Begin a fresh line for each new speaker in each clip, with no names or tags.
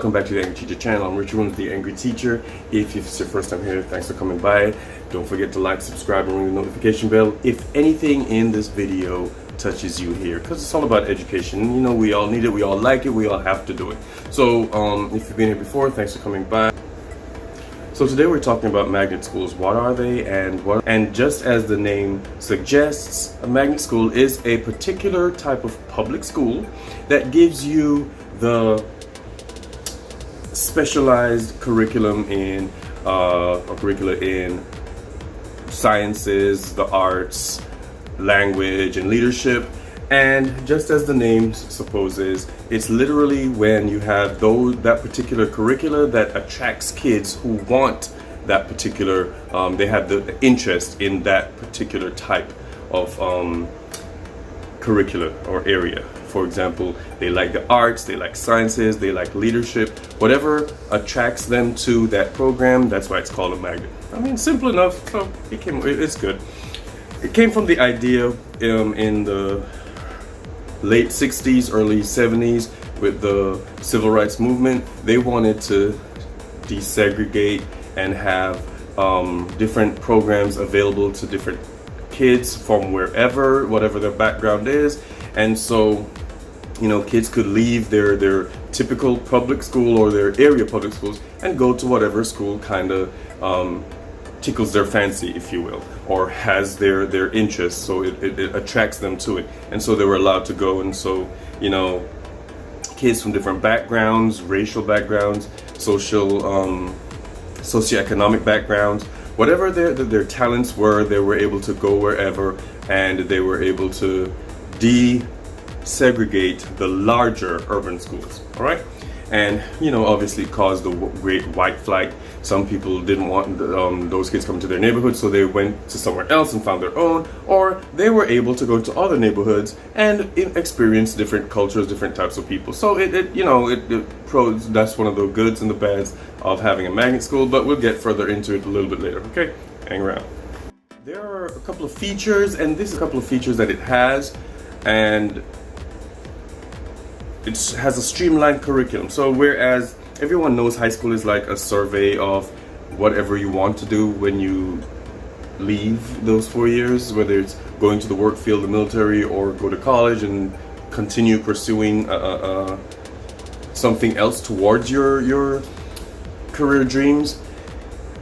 Welcome back to the Angry Teacher channel. I'm Richard with the Angry Teacher. If it's your first time here, thanks for coming by. Don't forget to like, subscribe, and ring the notification bell if anything in this video touches you here, because it's all about education. You know, we all need it, we all like it, we all have to do it. So if you've been here before, thanks for coming by. So today we're talking about magnet schools. What are they and just as the name suggests, a magnet school is a particular type of public school that gives you the specialized curriculum in sciences, the arts, language, and leadership. And just as the name supposes, it's literally when you have that particular curricula that attracts kids who want that particular, they have the interest in that particular type of curricula or area. For example, they like the arts, they like sciences, they like leadership. Whatever attracts them to that program, that's why it's called a magnet. I mean, simple enough. So it's good. It came from the idea in the late 60s, early 70s with the civil rights movement. They wanted to desegregate and have different programs available to different kids from wherever, whatever their background is. And so, you know, kids could leave their typical public school or their area public schools and go to whatever school kind of tickles their fancy, if you will, or has their interest, so it attracts them to it. And so they were allowed to go. And so, you know, kids from different backgrounds, racial backgrounds, socioeconomic backgrounds, whatever their talents were, they were able to go wherever, and they were able to desegregate the larger urban schools. All right. And, you know, obviously caused the great white flight. Some people didn't want those kids coming to their neighborhood, so they went to somewhere else and found their own, or they were able to go to other neighborhoods and experience different cultures, different types of people. So that's one of the goods and the bads of having a magnet school, but we'll get further into it a little bit later. Okay, hang around. There are a couple of features, and this is a couple of features that it has, and it has a streamlined curriculum. So whereas everyone knows high school is like a survey of whatever you want to do when you leave those 4 years, whether it's going to the work field, the military, or go to college and continue pursuing something else towards your career dreams.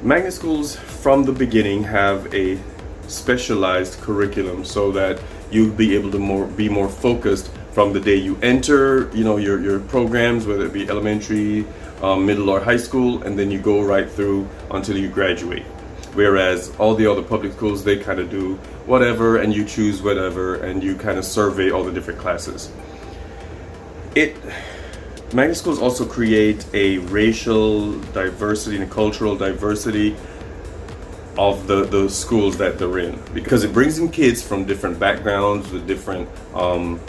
Magnet schools from the beginning have a specialized curriculum so that you'll be able to be more focused from the day you enter, you know, your programs, whether it be elementary, middle, or high school, and then you go right through until you graduate. Whereas all the other public schools, they kind of do whatever, and you choose whatever, and you kind of survey all the different classes. Magnet schools also create a racial diversity and cultural diversity of the schools that they're in, because it brings in kids from different backgrounds with different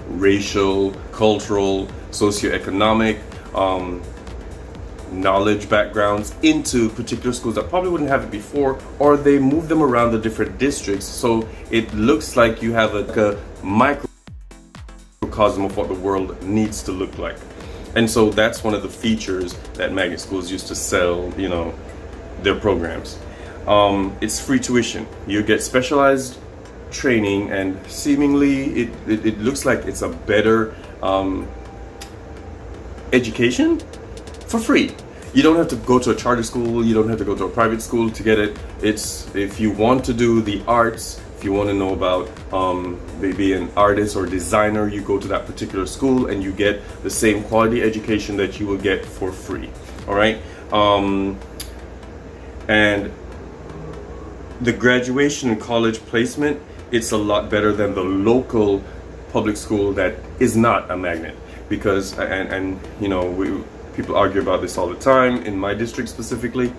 racial, cultural, socioeconomic knowledge backgrounds into particular schools that probably wouldn't have it before, or they move them around the different districts, so it looks like you have a microcosm of what the world needs to look like. And so that's one of the features that magnet schools used to sell, you know, their programs. It's free tuition. You get specialized training, and seemingly it looks like it's a better education for free. You don't have to go to a charter school, you don't have to go to a private school to get it. It's, if you want to do the arts, if you want to know about maybe an artist or designer, you go to that particular school and you get the same quality education that you will get for free. All right. And the graduation and college placement, it's a lot better than the local public school that is not a magnet, because and you know, people argue about this all the time in my district specifically,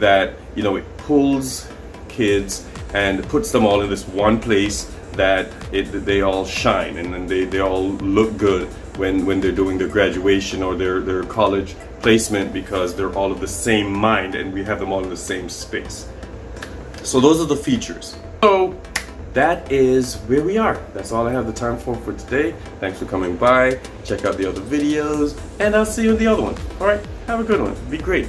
that, you know, it pulls kids and puts them all in this one place that they all shine, and then they all look good when they're doing their graduation or their college placement, because they're all of the same mind and we have them all in the same space. So those are the features. So that is where we are. That's all I have the time for today. Thanks for coming by. Check out the other videos, and I'll see you in the other one. All right, have a good one. Be great.